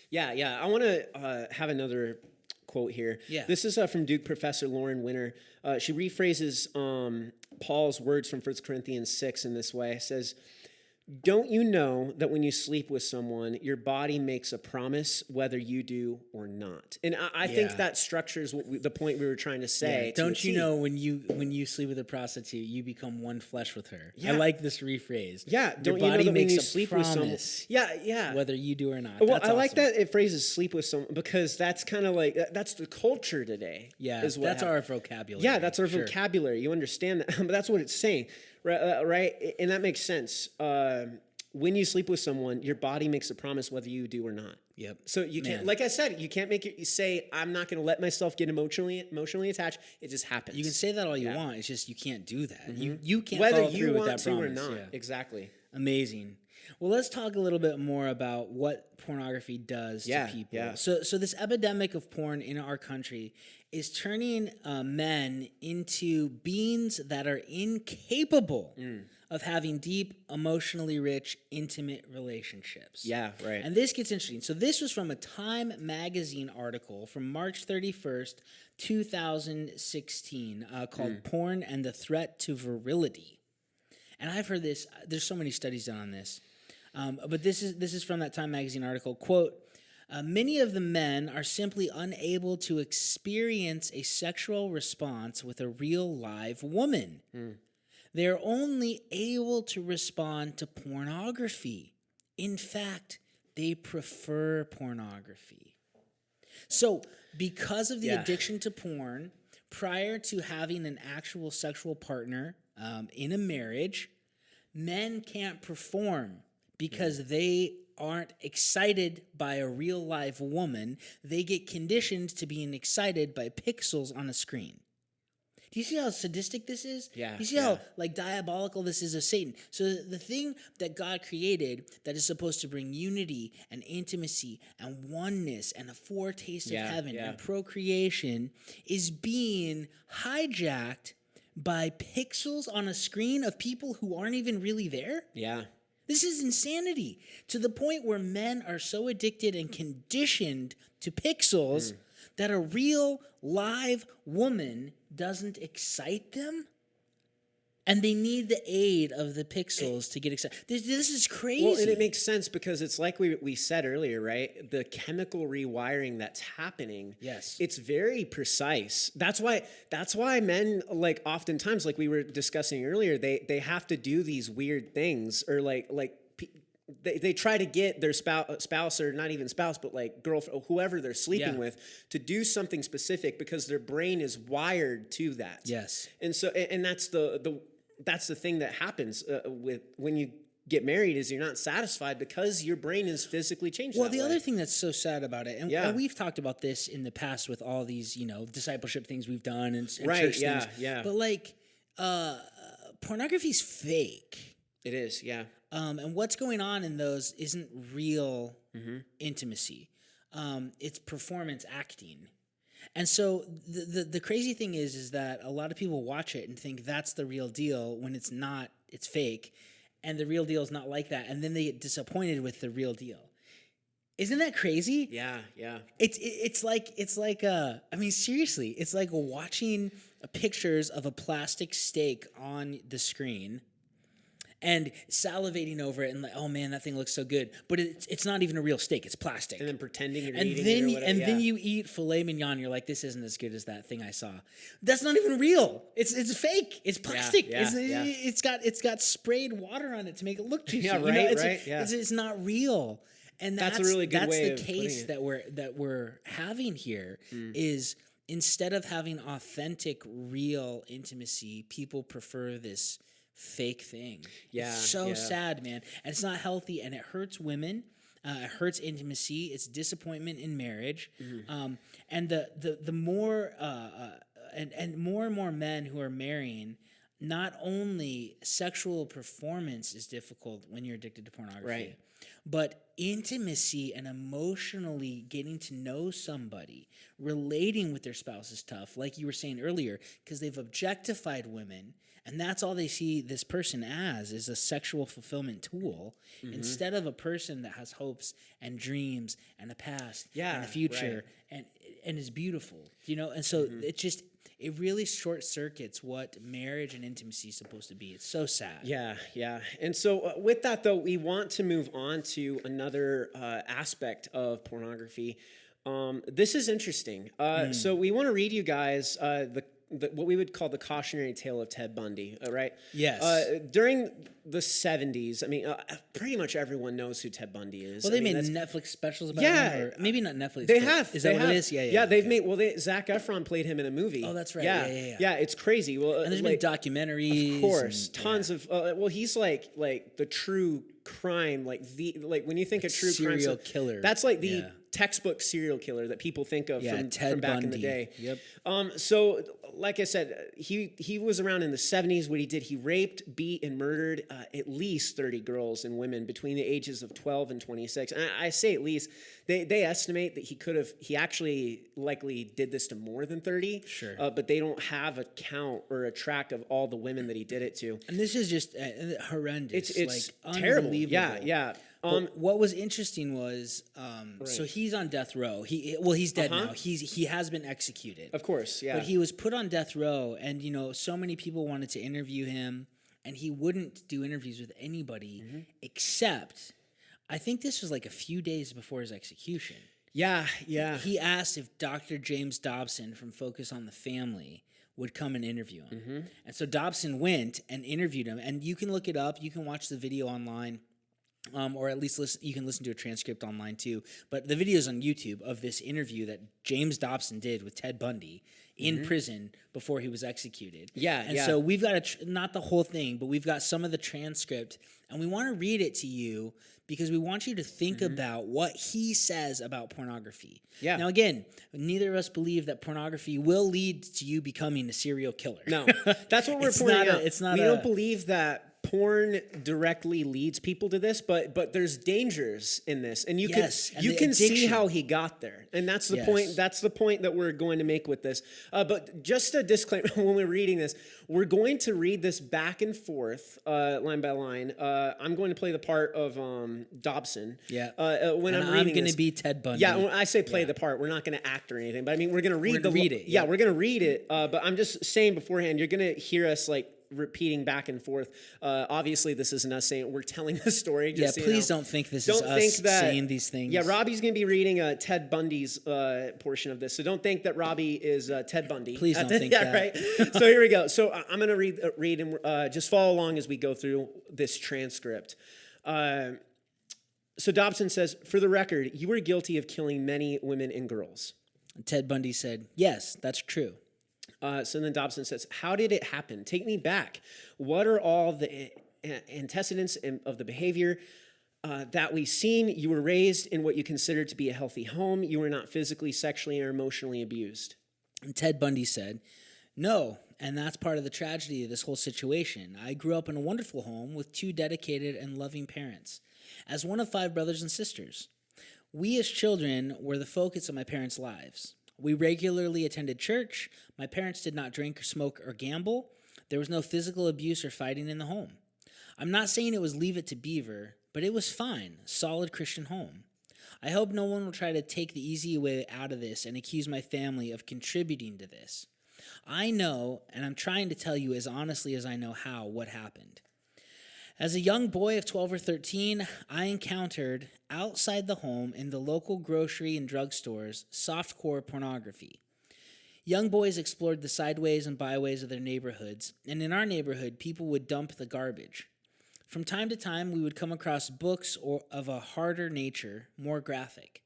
Speaker 2: Yeah. I want to have another quote here.
Speaker 1: Yeah.
Speaker 2: This is from Duke professor Lauren Winter. She rephrases Paul's words from 1 Corinthians 6 in this way. It says, Don't you know that when you sleep with someone, your body makes a promise whether you do or not? And I think that structures the point we were trying to say.
Speaker 1: Yeah. Don't you know when you sleep with a prostitute, you become one flesh with her?
Speaker 2: Yeah.
Speaker 1: I like this rephrase.
Speaker 2: Yeah.
Speaker 1: Your
Speaker 2: Don't you know
Speaker 1: body
Speaker 2: that when
Speaker 1: makes
Speaker 2: you
Speaker 1: a
Speaker 2: sleep
Speaker 1: promise,
Speaker 2: with someone? Yeah.
Speaker 1: whether you do or not.
Speaker 2: Well,
Speaker 1: That's
Speaker 2: I like
Speaker 1: awesome.
Speaker 2: that it phrases sleep with someone because that's kind of like that's the culture today.
Speaker 1: Yeah,
Speaker 2: is what
Speaker 1: that's our vocabulary.
Speaker 2: Yeah, that's our vocabulary. You understand that, but that's what it's saying, right? And that makes sense. When you sleep with someone, your body makes a promise whether you do or not.
Speaker 1: Yep.
Speaker 2: So you can't, like I said, you can't make it. You say, "I'm not going to let myself get emotionally attached." It just happens.
Speaker 1: You can say that all you want. It's just you can't do that.
Speaker 2: Mm-hmm.
Speaker 1: You can't
Speaker 2: whether
Speaker 1: follow
Speaker 2: you
Speaker 1: through
Speaker 2: want
Speaker 1: with that
Speaker 2: to
Speaker 1: promise.
Speaker 2: or not.
Speaker 1: Yeah.
Speaker 2: Exactly.
Speaker 1: Amazing. Well, let's talk a little bit more about what pornography does to people.
Speaker 2: Yeah.
Speaker 1: So this epidemic of porn in our country is turning men into beings that are incapable of having deep, emotionally rich, intimate relationships.
Speaker 2: Yeah, right.
Speaker 1: And this gets interesting. So this was from a Time magazine article from March 31st, 2016, called Porn and the Threat to Virility. And I've heard this, there's so many studies done on this. But this is from that Time magazine article. Quote, many of the men are simply unable to experience a sexual response with a real live woman. They're only able to respond to pornography. In fact, they prefer pornography. So because of the addiction to porn, prior to having an actual sexual partner in a marriage, men can't perform because they aren't excited by a real live woman. They get conditioned to being excited by pixels on a screen. Do you see how sadistic this is?
Speaker 2: Yeah.
Speaker 1: Do you see how like diabolical this is of Satan? So the thing that God created that is supposed to bring unity and intimacy and oneness and a foretaste of heaven and procreation is being hijacked by pixels on a screen of people who aren't even really there?
Speaker 2: Yeah.
Speaker 1: This is insanity to the point where men are so addicted and conditioned to pixels that a real live woman doesn't excite them. And they need the aid of the pixels to get excited. This is crazy.
Speaker 2: Well, and it makes sense because it's like we said earlier, right? The chemical rewiring that's happening.
Speaker 1: Yes.
Speaker 2: It's very precise. That's why men, like oftentimes, like we were discussing earlier, they have to do these weird things or they try to get their spouse or not even spouse, but like girlfriend, or whoever they're sleeping with to do something specific because their brain is wired to that.
Speaker 1: Yes.
Speaker 2: And so, and that's the thing that happens with when you get married is you're not satisfied because your brain is physically changed.
Speaker 1: Well, the other thing that's so sad about it, and we've talked about this in the past with all these, discipleship things we've done and church things. But like, pornography's fake.
Speaker 2: It is, yeah.
Speaker 1: And what's going on in those isn't real intimacy. It's performance acting. And so the crazy thing is that a lot of people watch it and think that's the real deal when it's not, it's fake. And the real deal is not like that. And then they get disappointed with the real deal. Isn't that crazy?
Speaker 2: Yeah.
Speaker 1: It's like I mean, seriously, it's like watching pictures of a plastic steak on the screen and salivating over it and like, oh man, that thing looks so good. But it's not even a real steak, it's plastic.
Speaker 2: And then pretending you're
Speaker 1: and
Speaker 2: eating
Speaker 1: then,
Speaker 2: it or whatever.
Speaker 1: And then you eat filet mignon, you're like, this isn't as good as that thing I saw. That's not even real. It's fake. It's plastic. It's got sprayed water on it to make it look juicy.
Speaker 2: Yeah, right.
Speaker 1: It's not real. And that's
Speaker 2: a really good way
Speaker 1: of putting it. that we're having here is instead of having authentic, real intimacy, people prefer this fake thing. It's so sad, man. And it's not healthy, and it hurts women. It hurts intimacy. It's disappointment in marriage. And the more and more men who are marrying, not only sexual performance is difficult when you're addicted to pornography, but intimacy and emotionally getting to know somebody, relating with their spouse is tough, like you were saying earlier, because they've objectified women, and that's all they see this person as is a sexual fulfillment tool instead of a person that has hopes and dreams and a past and a future and is beautiful, And so it just it really short circuits what marriage and intimacy is supposed to be. It's so sad.
Speaker 2: Yeah, yeah. And so with that, though, we want to move on to another aspect of pornography. This is interesting. So we want to read you guys what we would call the cautionary tale of Ted Bundy, right?
Speaker 1: Yes.
Speaker 2: During the 70s, I mean, pretty much everyone knows who Ted Bundy is.
Speaker 1: Well, they made
Speaker 2: mean,
Speaker 1: Netflix specials about him, or maybe not Netflix.
Speaker 2: They have.
Speaker 1: Is that what it is? Yeah,
Speaker 2: Yeah, they've made. Well, Zac Efron played him in a movie.
Speaker 1: Oh, that's right.
Speaker 2: Yeah. Yeah, it's crazy. Well,
Speaker 1: and there's been documentaries.
Speaker 2: Of course, tons of. Well, he's like the true crime, like when you think of true
Speaker 1: serial
Speaker 2: crime,
Speaker 1: killer.
Speaker 2: That's like the textbook serial killer that people think of from back
Speaker 1: Bundy.
Speaker 2: in the day.
Speaker 1: Yep.
Speaker 2: So, like I said, he was around in the 70s. What he did, he raped, beat, and murdered at least 30 girls and women between the ages of 12 and 26. And I say at least. They estimate that he actually likely did this to more than 30.
Speaker 1: Sure.
Speaker 2: But they don't have a count or a track of all the women that he did it to.
Speaker 1: And this is just horrendous.
Speaker 2: It's
Speaker 1: like,
Speaker 2: terrible.
Speaker 1: Unbelievable.
Speaker 2: Yeah.
Speaker 1: What was interesting was, so he's on death row. He's dead now. He has been executed.
Speaker 2: Of course, yeah.
Speaker 1: But he was put on death row, and so many people wanted to interview him, and he wouldn't do interviews with anybody except, I think this was like a few days before his execution.
Speaker 2: Yeah.
Speaker 1: He asked if Dr. James Dobson from Focus on the Family would come and interview him. And so Dobson went and interviewed him, and you can look it up. You can watch the video online. Or at least you can listen to a transcript online too. But the video's on YouTube of this interview that James Dobson did with Ted Bundy in prison before he was executed. So we've got not the whole thing, but we've got some of the transcript, and we want to read it to you because we want you to think about what he says about pornography.
Speaker 2: Yeah.
Speaker 1: Now, again, neither of us believe that pornography will lead to you becoming a serial killer.
Speaker 2: No, that's what we're pointing out. We don't believe that porn directly leads people to this, but there's dangers in this, and you can see how he got there, and that's the point. That's the point that we're going to make with this. But just a disclaimer: when we're reading this, we're going to read this back and forth, line by line. I'm going to play the part of Dobson.
Speaker 1: Yeah.
Speaker 2: When
Speaker 1: I'm going to be Ted Bundy.
Speaker 2: Yeah. When I say play the part, we're not going to act or anything, but I mean we're going to read
Speaker 1: it.
Speaker 2: Yeah, we're going to read it. But I'm just saying beforehand, you're going to hear us like repeating back and forth. Obviously, this isn't us saying we're telling the story. Just,
Speaker 1: please don't think this is us saying these things.
Speaker 2: Yeah, Robbie's going to be reading Ted Bundy's portion of this, so don't think that Robbie is Ted Bundy.
Speaker 1: Please don't think that.
Speaker 2: Right? So here we go. So I'm going to read and just follow along as we go through this transcript. So Dobson says, "For the record, you were guilty of killing many women and girls."
Speaker 1: And Ted Bundy said, "Yes, that's true."
Speaker 2: So then Dobson says, "How did it happen? Take me back. What are all the antecedents of the behavior that we've seen? You were raised in what you consider to be a healthy home. You were not physically, sexually, or emotionally abused."
Speaker 1: And Ted Bundy said, "No, and that's part of the tragedy of this whole situation. I grew up in a wonderful home with 2 dedicated and loving parents, as one of 5 brothers and sisters. We as children were the focus of my parents' lives. We regularly attended church. My parents did not drink or smoke or gamble. There was no physical abuse or fighting in the home. I'm not saying it was Leave It to Beaver, but it was fine, solid Christian home. I hope no one will try to take the easy way out of this and accuse my family of contributing to this. I know, and I'm trying to tell you as honestly as I know how, what happened. As a young boy of 12 or 13, I encountered, outside the home in the local grocery and drugstores, softcore pornography. Young boys explored the sideways and byways of their neighborhoods, and in our neighborhood, people would dump the garbage. From time to time, we would come across books of a harder nature, more graphic.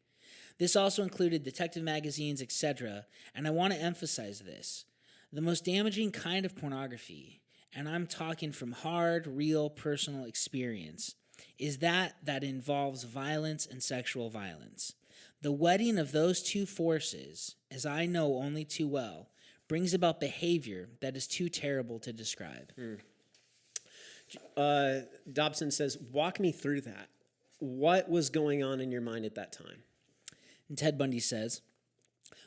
Speaker 1: This also included detective magazines, etc., and I want to emphasize this. The most damaging kind of pornography, and I'm talking from hard, real, personal experience, is that involves violence and sexual violence. The wedding of those 2 forces, as I know only too well, brings about behavior that is too terrible to describe."
Speaker 2: Dobson says, "Walk me through that. What was going on in your mind at that time?"
Speaker 1: And Ted Bundy says,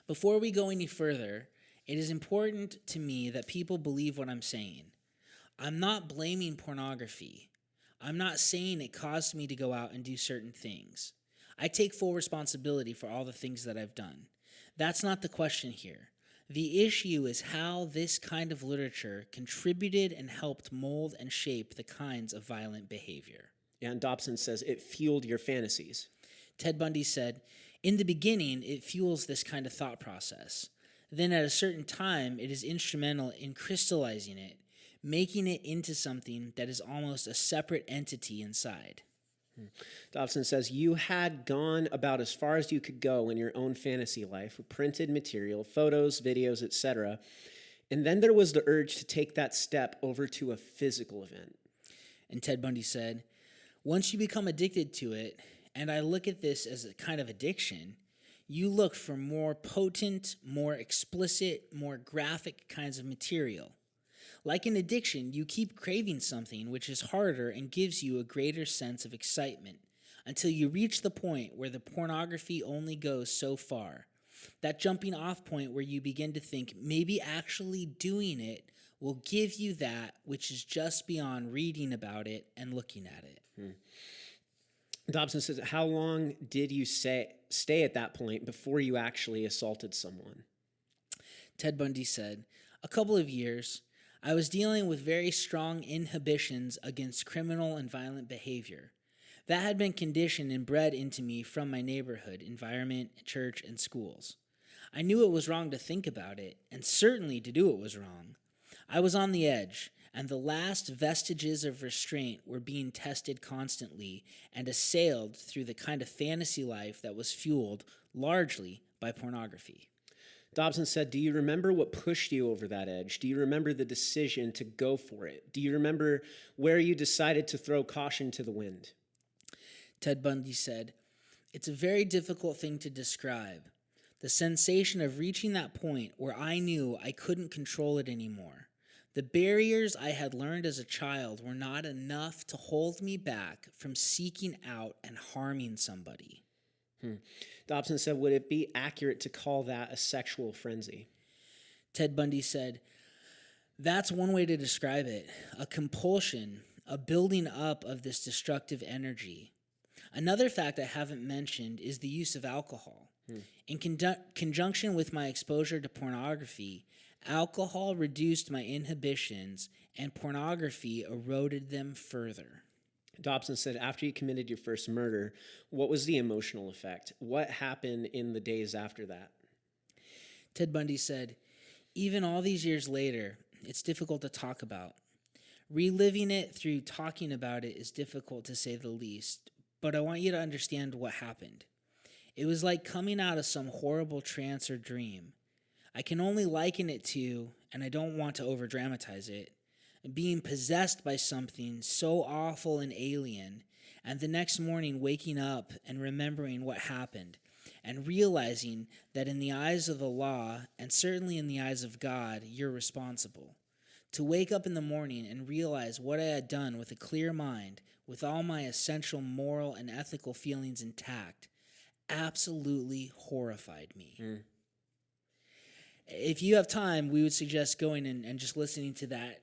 Speaker 1: "Before we go any further, it is important to me that people believe what I'm saying. I'm not blaming pornography. I'm not saying it caused me to go out and do certain things. I take full responsibility for all the things that I've done. That's not the question here. The issue is how this kind of literature contributed and helped mold and shape the kinds of violent behavior.
Speaker 2: And Dobson says it fueled your fantasies.
Speaker 1: Ted Bundy said, in the beginning, it fuels this kind of thought process. Then at a certain time, it is instrumental in crystallizing it, making it into something that is almost a separate entity inside.
Speaker 2: Dobson says, you had gone about as far as you could go in your own fantasy life with printed material, photos, videos, etc. And then there was the urge to take that step over to a physical event.
Speaker 1: And Ted Bundy said, once you become addicted to it, and I look at this as a kind of addiction, you look for more potent, more explicit, more graphic kinds of material. Like an addiction, you keep craving something which is harder and gives you a greater sense of excitement until you reach the point where the pornography only goes so far. That jumping off point where you begin to think maybe actually doing it will give you that which is just beyond reading about it and looking at it.
Speaker 2: Dobson says, how long did you stay at that point before you actually assaulted someone?
Speaker 1: Ted Bundy said, a couple of years. I was dealing with very strong inhibitions against criminal and violent behavior. That had been conditioned and bred into me from my neighborhood, environment, church, and schools. I knew it was wrong to think about it, and certainly to do it was wrong. I was on the edge, and the last vestiges of restraint were being tested constantly and assailed through the kind of fantasy life that was fueled largely by pornography.
Speaker 2: Dobson said, do you remember what pushed you over that edge? Do you remember the decision to go for it? Do you remember where you decided to throw caution to the wind?
Speaker 1: Ted Bundy said, it's a very difficult thing to describe. The sensation of reaching that point where I knew I couldn't control it anymore. The barriers I had learned as a child were not enough to hold me back from seeking out and harming somebody.
Speaker 2: Dobson said, would it be accurate to call that a sexual frenzy?
Speaker 1: Ted Bundy said, that's one way to describe it, a compulsion, a building up of this destructive energy. Another fact I haven't mentioned is the use of alcohol. In conjunction with my exposure to pornography, alcohol reduced my inhibitions and pornography eroded them further.
Speaker 2: Dobson said, after you committed your first murder, what was the emotional effect? What happened in the days after that?
Speaker 1: Ted Bundy said, even all these years later, it's difficult to talk about. Reliving it through talking about it is difficult to say the least, but I want you to understand what happened. It was like coming out of some horrible trance or dream. I can only liken it to, and I don't want to over-dramatize it, being possessed by something so awful and alien, and the next morning waking up and remembering what happened, and realizing that in the eyes of the law, and certainly in the eyes of God, you're responsible. To wake up in the morning and realize what I had done with a clear mind, with all my essential moral and ethical feelings intact, absolutely horrified me. If you have time, we would suggest going and just listening to that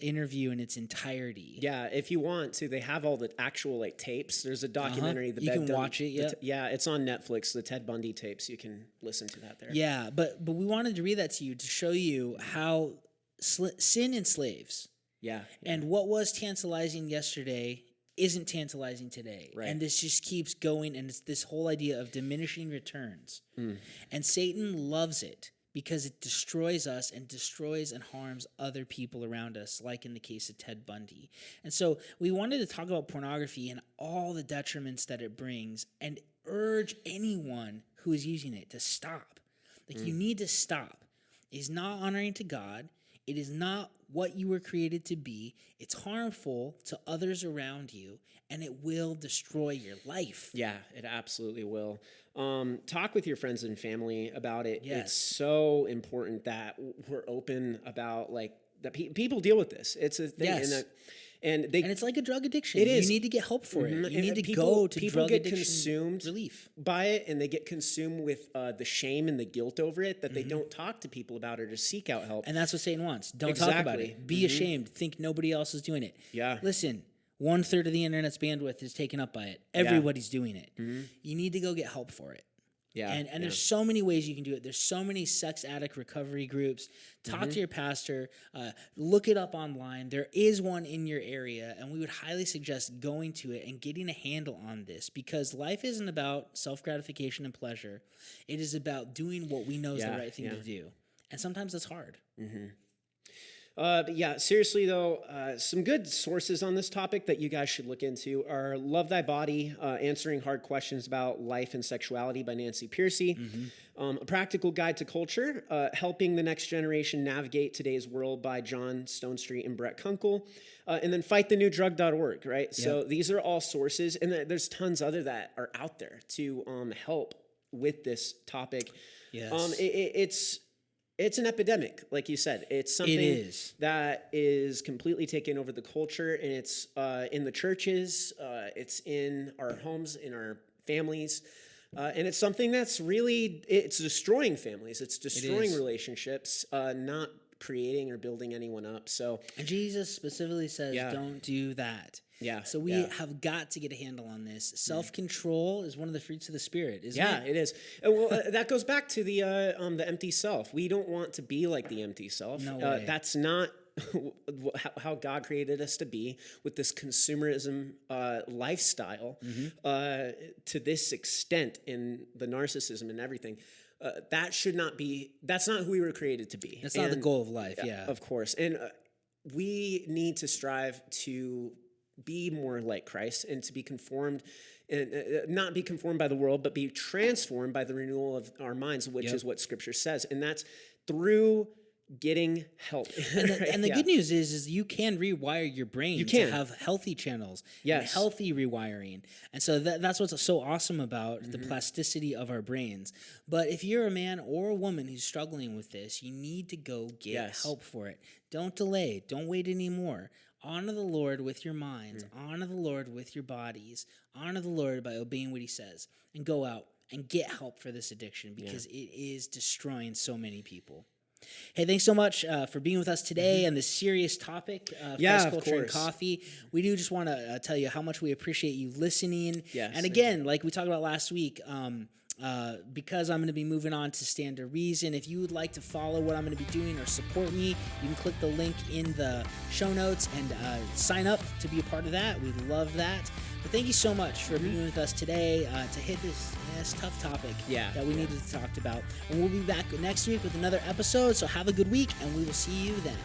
Speaker 1: interview in its entirety.
Speaker 2: Yeah, if you want to, they have all the actual tapes. There's a documentary.
Speaker 1: You can watch it.
Speaker 2: Yeah, it's on Netflix. The Ted Bundy tapes. You can listen to that there.
Speaker 1: Yeah, but we wanted to read that to you to show you how sin enslaves.
Speaker 2: Yeah.
Speaker 1: And what was tantalizing yesterday isn't tantalizing today.
Speaker 2: Right.
Speaker 1: And this just keeps going, and it's this whole idea of diminishing returns. And Satan loves it because it destroys us and destroys and harms other people around us, like in the case of Ted Bundy. And so we wanted to talk about pornography and all the detriments that it brings and urge anyone who is using it to stop. You need to stop. It's not honoring to God. It is not what you were created to be. It's harmful to others around you, and it will destroy your life.
Speaker 2: Yeah, it absolutely will. Talk with your friends and family about it.
Speaker 1: Yes.
Speaker 2: It's so important that we're open about that. People deal with this. It's a thing.
Speaker 1: Yes.
Speaker 2: And
Speaker 1: it's like a drug addiction.
Speaker 2: It is.
Speaker 1: You need to get help for it. You need to
Speaker 2: go
Speaker 1: to
Speaker 2: people
Speaker 1: drug
Speaker 2: get
Speaker 1: addiction
Speaker 2: consumed
Speaker 1: relief
Speaker 2: by it, and they get consumed with the shame and the guilt over it that they don't talk to people about or to seek out help.
Speaker 1: And that's what Satan wants. Don't talk about it. Be ashamed. Think nobody else is doing it.
Speaker 2: Yeah.
Speaker 1: Listen, 1/3 of the internet's bandwidth is taken up by it. Everybody's doing it. You need to go get help for it.
Speaker 2: Yeah.
Speaker 1: And there's so many ways you can do it. There's so many sex addict recovery groups. Talk to your pastor. Look it up online. There is one in your area, and we would highly suggest going to it and getting a handle on this, because life isn't about self-gratification and pleasure. It is about doing what we know is the right thing to do. And sometimes it's hard.
Speaker 2: But yeah, seriously though, some good sources on this topic that you guys should look into are Love Thy Body, Answering Hard Questions About Life and Sexuality by Nancy Pearcey, A Practical Guide to Culture, Helping the Next Generation Navigate Today's World by John Stonestreet and Brett Kunkel, and then FightTheNewDrug.org, right? Yep. So these are all sources, and there's tons other that are out there to help with this topic.
Speaker 1: Yes.
Speaker 2: It's an epidemic, like you said. It's something that is completely taken over the culture, and it's in the churches, it's in our homes, in our families, and it's something that's really, it's destroying families. It's destroying relationships, not creating or building anyone up. So,
Speaker 1: and Jesus specifically says, don't do that.
Speaker 2: Yeah.
Speaker 1: So we have got to get a handle on this. Self-control is one of the fruits of the Spirit, isn't it?
Speaker 2: Yeah, it is. Well, that goes back to the empty self. We don't want to be like the empty self.
Speaker 1: No way.
Speaker 2: That's not how God created us to be, with this consumerism lifestyle to this extent, in the narcissism and everything. That should not be. That's not who we were created to be.
Speaker 1: That's not the goal of life. Yeah,
Speaker 2: of course. And we need to strive to be more like Christ, and to be conformed, and not be conformed by the world, but be transformed by the renewal of our minds, which is what Scripture says. And that's through getting help.
Speaker 1: And the good news is you can rewire your brain to have healthy channels, and healthy rewiring. And so that's what's so awesome about the plasticity of our brains. But if you're a man or a woman who's struggling with this, you need to go get help for it. Don't delay. Don't wait anymore. Honor the Lord with your minds. Honor the Lord with your bodies. Honor the Lord by obeying what he says. And go out and get help for this addiction, because it is destroying so many people. Hey, thanks so much for being with us today on this serious topic of Christ culture and coffee. We do just want to tell you how much we appreciate you listening.
Speaker 2: Yes,
Speaker 1: and again, like we talked about last week, because I'm going to be moving on to Stand to Reason, if you would like to follow what I'm going to be doing or support me, you can click the link in the show notes and sign up to be a part of that. We'd love that. But thank you so much for being with us today to hit this tough topic that we needed to talk about. And we'll be back next week with another episode, so have a good week, and we will see you then.